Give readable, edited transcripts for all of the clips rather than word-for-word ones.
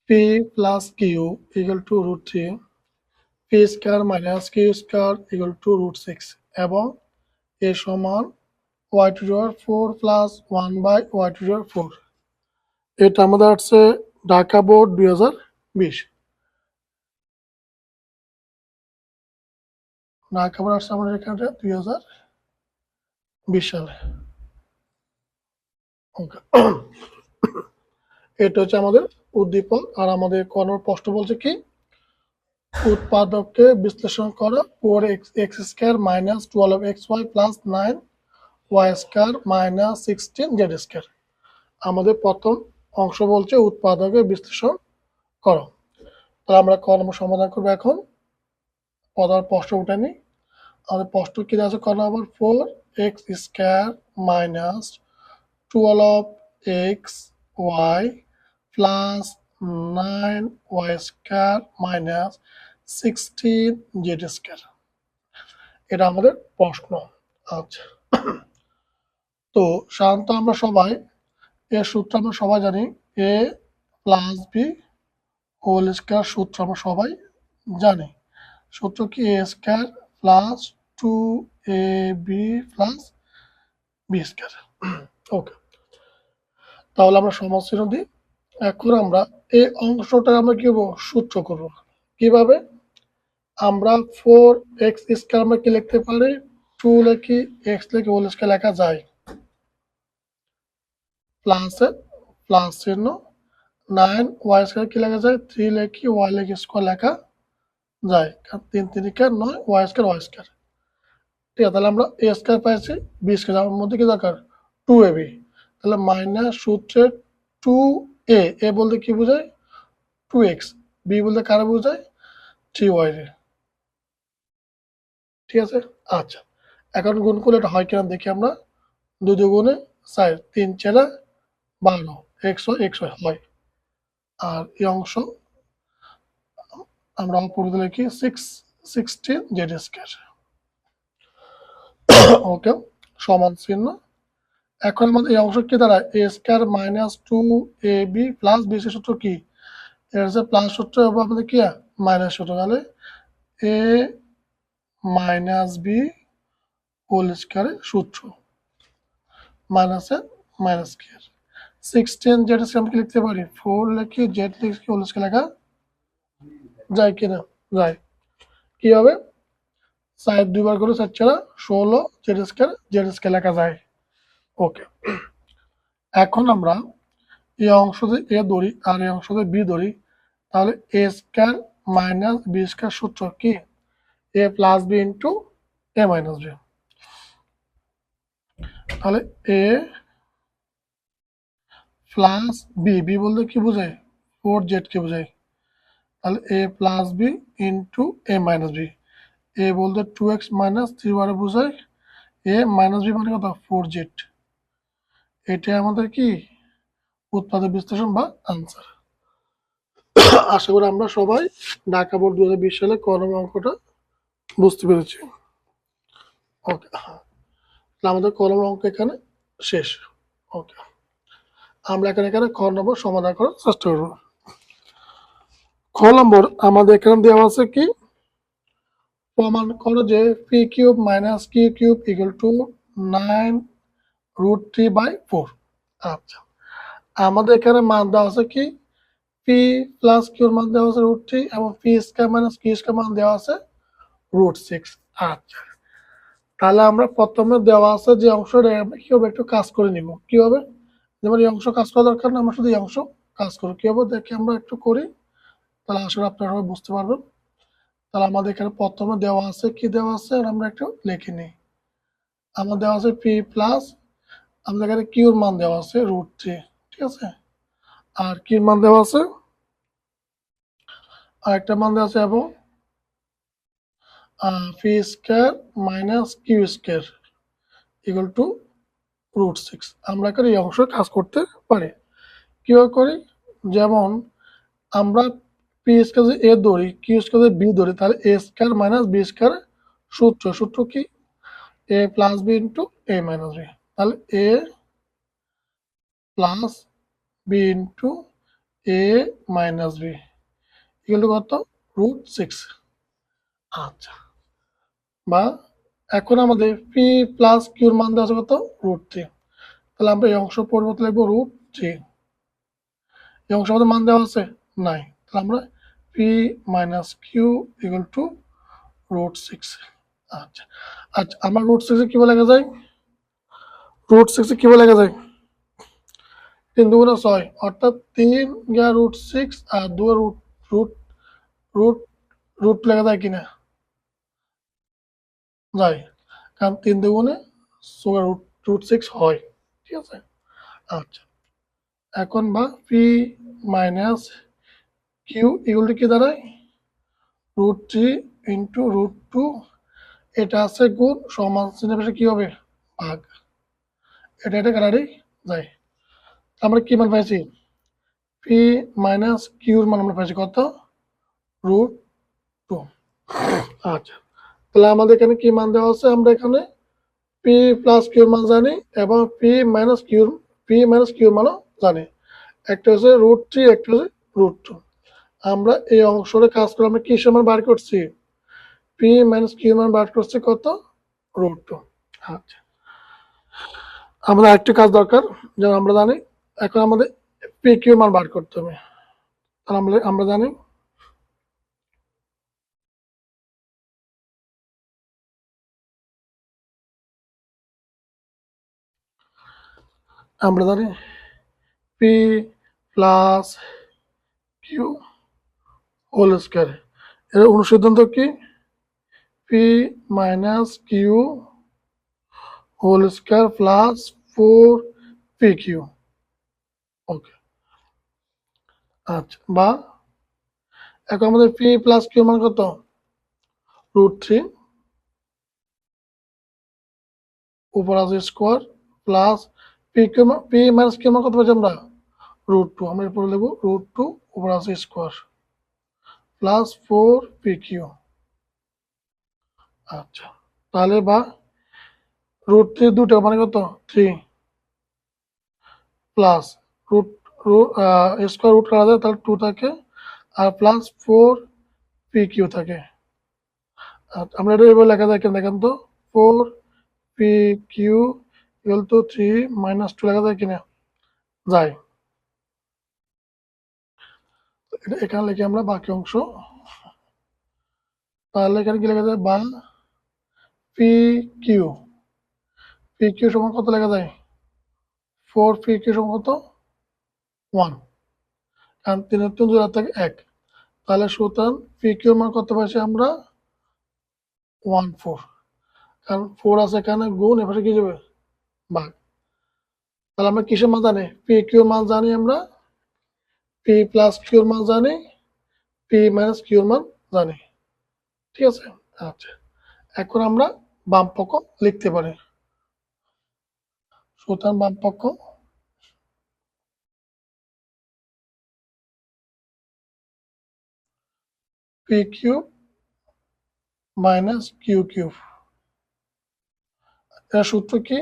P plus q equal to root three, p square minus q square equal to root six, এবং a সমান y to the power four plus one by y to the power four. এটা আমাদের আসছে Dhaka board 2020। Dhaka board আসছে আমাদের এখানে 2020 সালে। ওকে, এটা হচ্ছে আমাদের উদ্দীপক। আর আমাদের কোন প্রশ্ন বলছে কি, উৎপাদককে বিশ্লেষণ করা, four x square minus 12xy plus 9y square minus 16z square. আমাদের প্রথম অংশ বলছে উৎপাদকের বিশ্লেষণ করো। তাহলে আমরা কর্ম সমাধান করবো এখন। প্রধান প্রশ্ন উঠে নি। আমাদের প্রশ্ন কি আছে, ক নম্বর 4x square minus 12xy plus 9y square minus 16z square. এটা আমাদের প্রশ্ন। আচ্ছা, তো সাধারণত আমরা সবাই এর সূত্র আমরা সবাই জানি, A plus B whole square সূত্র আমরা সবাই জানি। সূত্র কি, A square plus 2ab plus B square. Okay, তাহলে আমরা সমাজচিহ্ন দিই। এখন আমরা এই অংশটা আমরা কি করবো, সূত্র করব। কিভাবে, আমরা 4x স্কোয়ার আমরা কি লিখতে পারি, 2 লিখি, x লিখি, হোল স্কোয়ার লেখা যায়, প্লাস চিহ্ন, 9y স্কোয়ার কি লেখা যায়, 3 লিখি, y লিখি, স্কোয়ার লেখা যায়, 3 3 9 y স্কোয়ার ঠিক আছে। তাহলে আমরা a স্কোয়ার পাইছি, b স্কোয়ার, আমার মধ্যে কি দরকার, 2ab। তাহলে মাইনাস সূত্রের 2a, এ বলতে কি বোঝায় 2x, b বলতে কারা বোঝায় 3y রে। ঠিক আছে। আচ্ছা, এখন গুণ করলে এটা হয় কিনা দেখি আমরা। 2 দুগুণে 4, 3 4 12, x হয়। আর এই অংশ আমরা অপরতে লিখি 16z স্কয়ার। ওকে, সমান চিহ্ন। এখন আমাদের এই অংশ কি দাঁড়ায়, a square minus 2ab plus b সূত্র কি, এর হচ্ছে প্লাস সূত্র এবং আমাদের কি মাইনাস সূত্র। তাহলে a মাইনাস b হোল স্কয়ারের সূত্র, মাইনাসে মাইনাস স্কয়ার। 16z স্কয়ার আমরা কি লিখতে পারি, 4 লিখি, z লিখি, হোল স্কয়ার লেখা যায় কিনা, যায়। কি হবে, 4 দুইবার করে 4 4 16, z স্কয়ার লেখা যায়। ওকে, এখন আমরা এই অংশ দিয়ে a ধরি আর এই অংশ দিয়ে b ধরি। তাহলে a square minus b square সূত্র কি, a plus b into a minus b। তাহলে a প্লাস b, b বলতে কি বোঝায় 4z কে বোঝায়। তাহলে a plus b into a minus b, a বলতে 2x মাইনাস 3y বোঝায়, a মাইনাস b মানে কত 4z। এটা আমাদের কি উৎপাদক বিশ্লেষণ বা আনসার। আশা করি আমরা সবাই ঢাকা বোর্ড 2020 সালে করম অঙ্কটা বুঝতে পেরেছি। ওকে, আমাদের কলম অঙ্ক এখানে শেষ। ওকে, আমরা এখানে খ নম্বর সমাধান করার চেষ্টা করব। খ নম্বর আমাদের এখানে দেওয়া আছে কি, প্রমাণ করো যে p cube minus q cube equal to 9√3/4। আচ্ছা, আমাদের এখানে মান দেওয়া আছে কি, পি প্লাস কিউর মান দেওয়া আছে √3 এবং p square minus q square মান দেওয়া আছে √6। আচ্ছা, তাহলে আমরা প্রথমে দেওয়া আছে যে অংশটা কি হবে, একটু কাজ করে নিব। কি হবে, যেমন এই অংশ কাজ করা দরকার না, আমরা শুধু এই অংশ কাজ করব। কি হবে দেখি আমরা একটু করি, তাহলে আসলে আপনারা বুঝতে পারবেন। তাহলে আমাদের এখানে প্রথমে দেওয়া আছে কি, দেওয়া আছে আমরা একটু লিখে নিই। আমার দেওয়া আছে পি প্লাস, আমাদের এখানে কিউর মান দেওয়া আছে √3, ঠিক আছে। আর কির মান দেওয়া আছে আরেকটা মান দেওয়া আছে, এবং p square minus q square equal to √6। আমরা এখানে এই অংশ কাজ করতে পারি। কিভাবে করি, যেমন আমরা পি স্কয়ার এ ধরি, কিউ স্কয়ার বি ধরি, তাহলে A square minus B square সূত্র কি, এ plus B into A minus B. তাহলে A plus B into A minus B equal to কত √6। আচ্ছা, বা এখন আমাদের পি প্লাস কিউর মান দেওয়া আছে কত √3। তাহলে আমরা এই অংশ পরিবর্তন লিখবো √3। এই অংশ আমাদের মান দেওয়া আছে নাই, তাহলে আমরা p minus q equal to √6। আচ্ছা আচ্ছা, আমার √6 কিভাবে লেখা যায়? √6 কিভাবে লেখা যায়? 3 দুগুণে 6, অর্থাৎ 3 গিয়া √6 আর 2 রুট রুট রুট লেখা যায় কিনা? যায়, কারণ 3 দুগুণে √6 হয়। ঠিক আছে। আচ্ছা, এখন বা p minus q equal to কি দাঁড়ায় √3 ইন্টু √2। এটা আছে গুণ, সমান চিহ্নের পাশে কি হবে ভাগ, এটা কাটারি যায়। আমরা কি মান পাইছি? পি মাইনাস কিউর মান আমরা পাইছি কত √2। আচ্ছা, তাহলে আমাদের এখানে কি মান দেওয়া আছে? আমরা এখানে পি প্লাস কিউর মান জানি এবং পি মাইনাস কিউর মানও জানি। একটা হচ্ছে √3, একটা হচ্ছে √2। আমরা এই অংশটা কাজ করে আমরা কিসের মান বার করছি? পি মাইনাস কিউর মান বার করছি কত √2। আচ্ছা, আমাদের আরেকটু কাজ দরকার, যেমন আমরা জানি এখন আমাদের পি কিউ মান বার করতে হবে। তাহলে আমরা জানি P plus Q whole square, এর অনুসিদ্ধান্ত কি? P minus Q whole square plus 4 P Q. Okay, আচ্ছা, বা এখন আমাদের পি প্লাস কিউ মান কত √3 উপর আছে square plus p minus q মান কত পাচ্ছি আমরা √2। আমরা এরপরে লিখবো √2 উপর আছে স্কোয়ার প্লাস 4 পি কিউ। আচ্ছা, তাহলে বা √3 দুটো মানে কত 3 প্লাস স্কোয়ার রুট করা যায় তাহলে 2 থাকে আর প্লাস 4 পি কিউ থাকে। আমরা এটা এবার লেখা যায় কেন দেখেন তো, 4 P q equal to 3 minus 2 লেখা যায় কিনা? যায়। এটা এখানে লিখে আমরা বাকি অংশ, তাহলে এখানে কি লেখা যায়? বা পি কিউ সমান কত লেখা যায়? 4 পি কিউ সমান কত 1, কারণ 3 3 জোড়া থাকে 1। তাহলে সুতরাং পি কিউ মান কত পাইছি আমরা 1 4, কারণ 4 আছে এখানে গুণ, এপাশে কি যাবে ভাগ। তাহলে আমরা কিসের মান জানি? পি কিউর মান জানি আমরা, পি প্লাস কিউর মান জানি, পি মাইনাস কিউর মান জানি। ঠিক আছে। আচ্ছা, এখন আমরা বাম পক্ষ লিখতে পারি। সুতরাং বাম পক্ষ p cube minus q cube, এর সূত্র কি?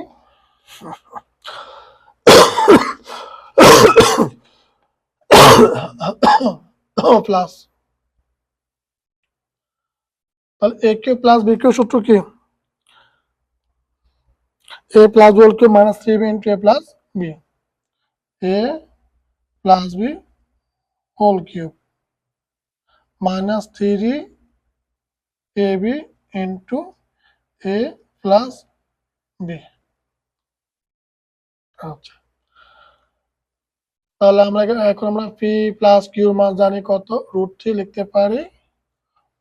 প্লাস, তাহলে a q plus b q সূত্র কি? এ plus B whole cube minus 3বি into a plus b, a plus B whole cube minus 3ab into a plus b. আচ্ছা, তাহলে এখন আমরা পি প্লাস কিউর মান জানি কত √3 লিখতে পারি,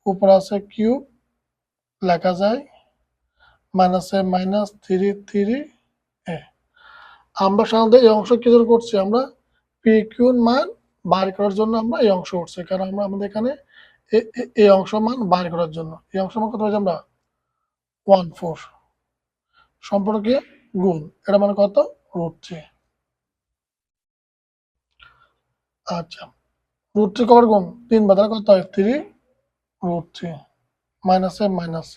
উপর আছে কিউব লেখা যায় মাইনাসে মাইনাস 3 আমরা সাধারণত এই অংশ কি জন্য করছি? আমরা পি কিউর মান বার করার জন্য আমরা এই অংশ করছি, কারণ আমরা আমাদের এখানে এই অংশ মান বার করার জন্য এই অংশ মান কত হয়েছে আমরা 1 4 সম্পর্কে গুণ, এটা মানে কত √3। আচ্ছা, √3 কবার গুণ 3 বার, তাহলে কত হয় 3 √3 মাইনাসে মাইনাস,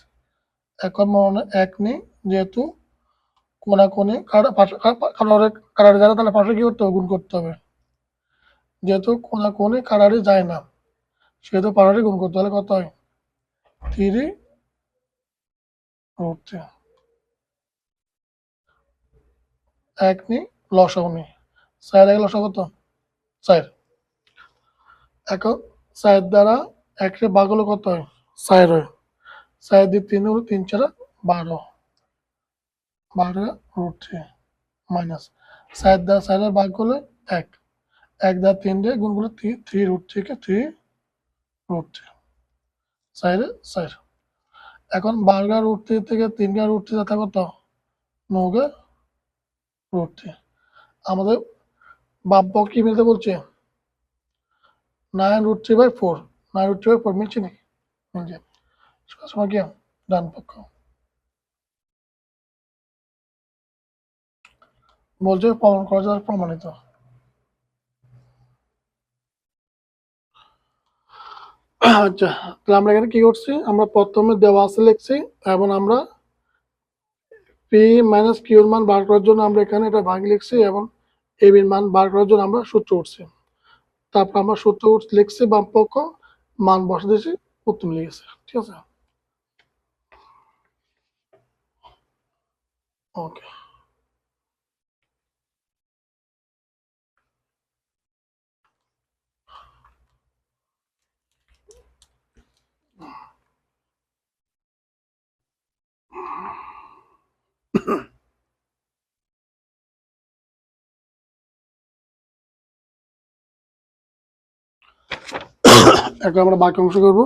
এখন মনে 1 নেই যেহেতু কোনাকুনি কাটারে যারা, তাহলে পাশে কি করতে হবে গুণ করতে হবে। যেহেতু কোণে কাটারি যায় না সেহেতু পাড়াটি গুণ করতে হলে কত হয় 3√3 এক নি লসাগু নি 4 এক লসাগু কত 4 এখন 4 দ্বারা 1 রে ভাগ হলে কত হয় 4 হয় 4 দিয়ে 3 হলো 3 4 12 12√3 মাইনাস 4 দ্বারা 4 এর ভাগ হলে 1 1 দ্বারা 3 দিয়ে গুণ করলে 3√3 কে 3√3 4 4 এখন 12 থেকে 3 √3 যাতে কত 9 √3 আমাদের বাম পক্ষ কি মিলতে বলছে 9√3/4 9√3/4 মিলছে নাকি মিলছে সময় কি ডান পক্ষ বলছে প্রমাণ করা যাওয়ার প্রমাণিত আচ্ছা তাহলে আমরা এখানে কি করছি আমরা প্রথমে দেওয়া আছে লিখছি এবং আমরা পি মাইনাস কিউর মান বার করার জন্য আমরা এখানে এটা ভাগ লিখছি এবং এ বির মান বার করার জন্য আমরা সূত্র উঠছি তারপর আমরা সূত্র লিখছি বাম পক্ষ মান বসে দিয়েছি উত্তর লিখেছি ঠিক আছে ওকে এখন আমরা বাকি অংশ করবো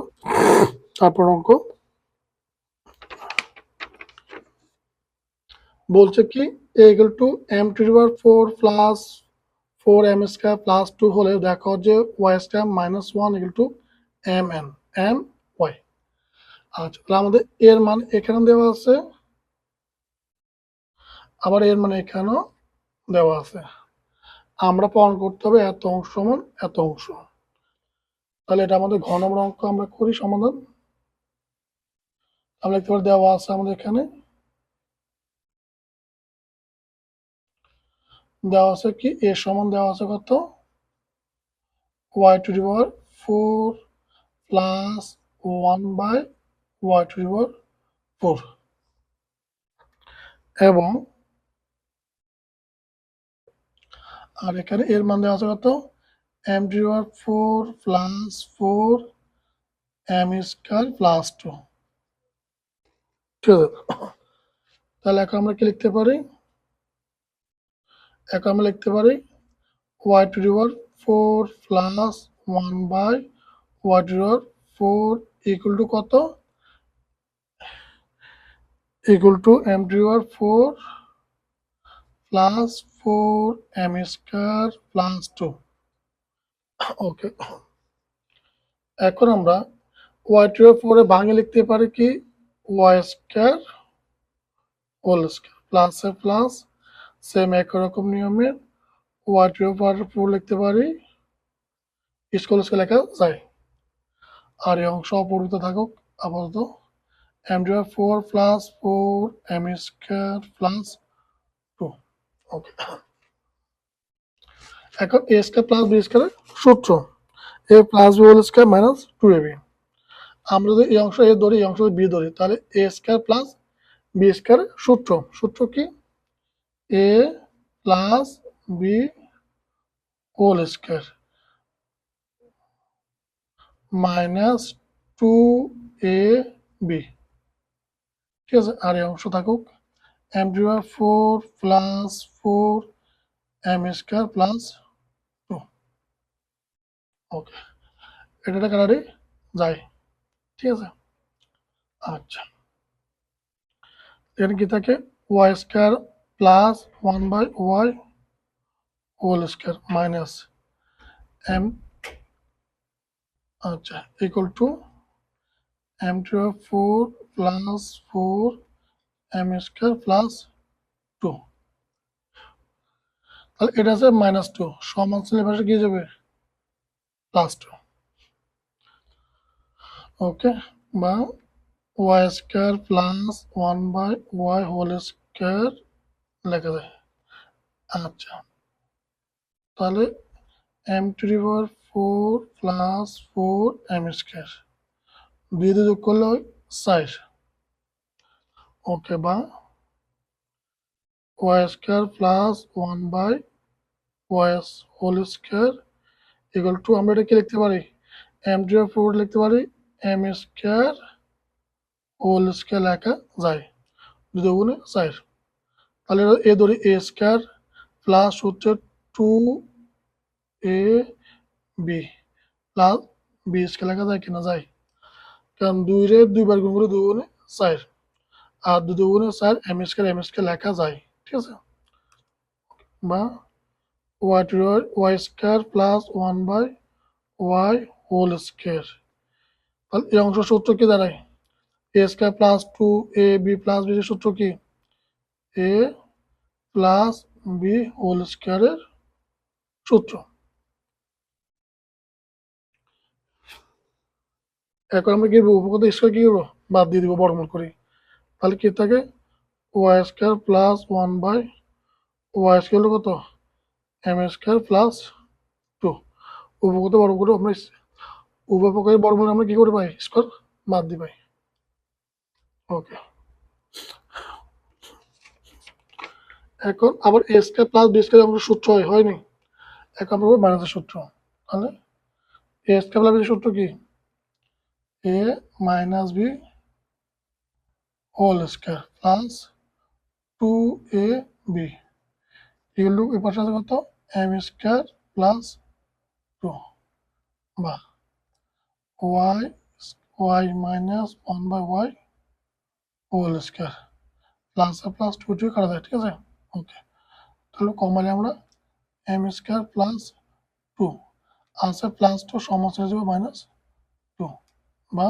তারপর অঙ্ক বলছে কি a equal to m⁴ plus 4m² plus 2 হলে দেখো যে y² minus 1 equal to mn m y আচ্ছা তাহলে আমাদের এর মান এখানে দেওয়া আছে আবার এর মান এখানেও দেওয়া আছে আমরা প্রমাণ করতে হবে এত অংশ সমান এত অংশ তাহলে এটা আমাদের ঘন নম্বর অঙ্ক আমরা করি সমাধান আমরা লিখতে পারি দেওয়া আছে আমাদের এখানে দেওয়া আছে কি এ সমান দেওয়া আছে কত y⁴ প্লাস 1/y⁴ এবং আর এখানে এর মান দেওয়া আছে কত m⁴ প্লাস 4m² প্লাস 2 ঠিক আছে তাহলে এখন আমরা কি লিখতে পারি এখন আমরা লিখতে পারি y⁴ plus 1/y⁴ equal to কত equal to m⁴ plus 4m² plus 2 okay এখন আমরা y⁴ এ ভাঙে লিখতে পারি কি y² হোল স্কয়ার প্লাস এ প্লাস সেম একই রকম নিয়মে y⁴ লিখতে পারি স্কয়ার স্কয়ার লেখা যায় আর এই অংশ অপরিবর্তিত থাকুক আপাতত m⁴ plus 4m² plus 2 okay এখন a² প্লাস b² সূত্র a plus b whole square minus 2ab আমরা যদি এই অংশ a ধরি এই অংশ b ধরি তাহলে a² প্লাস b² সূত্র কি a plus b whole square minus 2ab ঠিক আছে আর এই অংশ থাকুক m⁴ প্লাস 4m² প্লাস 2 ওকে এটা কাটারি যায় ঠিক আছে আচ্ছা এখানে কি থাকে y² plus 1/y whole square minus m আচ্ছা equal to m⁴ plus 4m² plus 2 তাহলে এটা আছে -2 সমান চিহ্নের পাশে কি যাবে +2 ওকে বা y² plus 1/y whole square লেখা যায় আচ্ছা তাহলে M to the power 4 plus 4 M square, দুই দিয়ে যোগ করলে হয় 4। ওকে, বা Y square plus 1 by Y whole square equal to, আমরা এটা কি লিখতে পারি, এম টু দি পাওয়ার 4 লিখতে পারি এম স্কয়ার হোল স্কয়ার লেখা যায়, 2 দুগুণে 4। তাহলে এ ধরি এ স্কয়ার প্লাস হচ্ছে 2 এ বি প্লাস বি স্কয়ার লেখা যায় কিনা, যায়, কারণ 2 রে 2 বার গুণ করে 2 গুণে 4, আর 2 দুগুণে 4 এম স্কয়ার লেখা যায়, ঠিক আছে। বা Y square plus 1 by Y whole square, তাহলে এই অংশ সূত্র কি দাঁড়ায়, A square plus 2 A B plus B এর সূত্র কি, এ প্লাস বি হোল স্কয়ারের সূত্র। এখন আমরা কি উপপাদ্য স্কয়ার কি করবো, বাদ দিয়ে দিব, বর্গমূল করি, তাহলে কি থাকে, Y square plus 1 by Y square কত, এম স্কয়ার প্লাস 2, উপপাদ্য বর্গমূল করে আমরা উভয় পক্ষের বর্গমূল আমরা কি করে পাই, স্কয়ার বাদ দিয়ে পাই। ওকে, এখন আবার এ স্কয়ার প্লাস বি স্কয়ার আমাদের সূত্র হয়নি, এখন আমরা মাইনাসের সূত্র, তাহলে এ স্কয়ার প্লাস বি সূত্র কি, a minus b whole square plus 2 A b equal to, এই পাশে আছে কত, এম স্কয়ার প্লাস 2, বা y y minus 1 by Y whole square, plus আর প্লাস 2 2 কাটা যায়, ঠিক আছে। ওকে, তাহলে কমালে আমরা এম স্কয়ার প্লাস 2 আছে, প্লাস 2 সমস্ত হয়ে যাবে মাইনাস 2, বা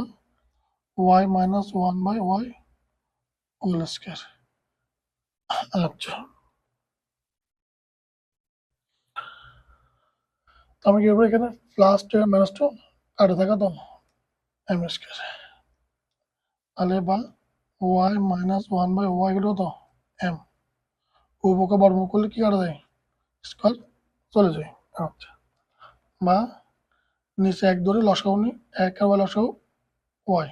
Y minus 1 by Y whole square. আচ্ছা, তো আমি কি করবো, এখানে প্লাস 2 আর মাইনাস 2 কাটা থাকা তো এম স্কয়ার, তাহলে বা ওয়াই মাইনাস 1 বাই ওয়াই কত, এম, উপকে বর্গমূল করলে কি কাটা যায়, স্কয়ার চলে যায়। আচ্ছা, বা নিচে 1 ধরে লসাগু নি, 1 আর ওয়াই লসাগু ওয়াই,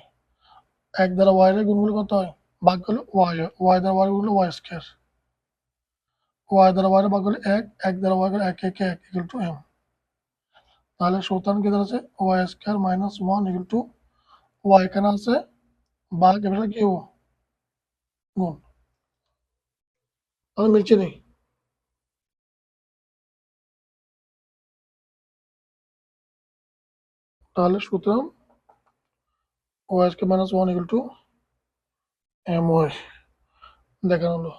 1 দ্বারা ওয়াই এর গুণগুলো কত হয়, ভাগ করলে ওয়াই হয়, ওয়াই দ্বারা ওয়াই গুণলে ওয়াই স্কয়ার, ওয়াই দ্বারা ওয়াই ভাগ করলে 1, 1 দ্বারা ওয়াই করে 1 1 1 ইকুয়াল টু এম, তাহলে সুতরাং কি দাঁড়াচ্ছে, Y square minus 1 equal to, Y এখানে আছে ভাগ, এবার কি হবো, গুণ, তাহলে মিলছে নেই, তাহলে সুতরাং Y square minus 1 equal to M Y দেখানো হলো।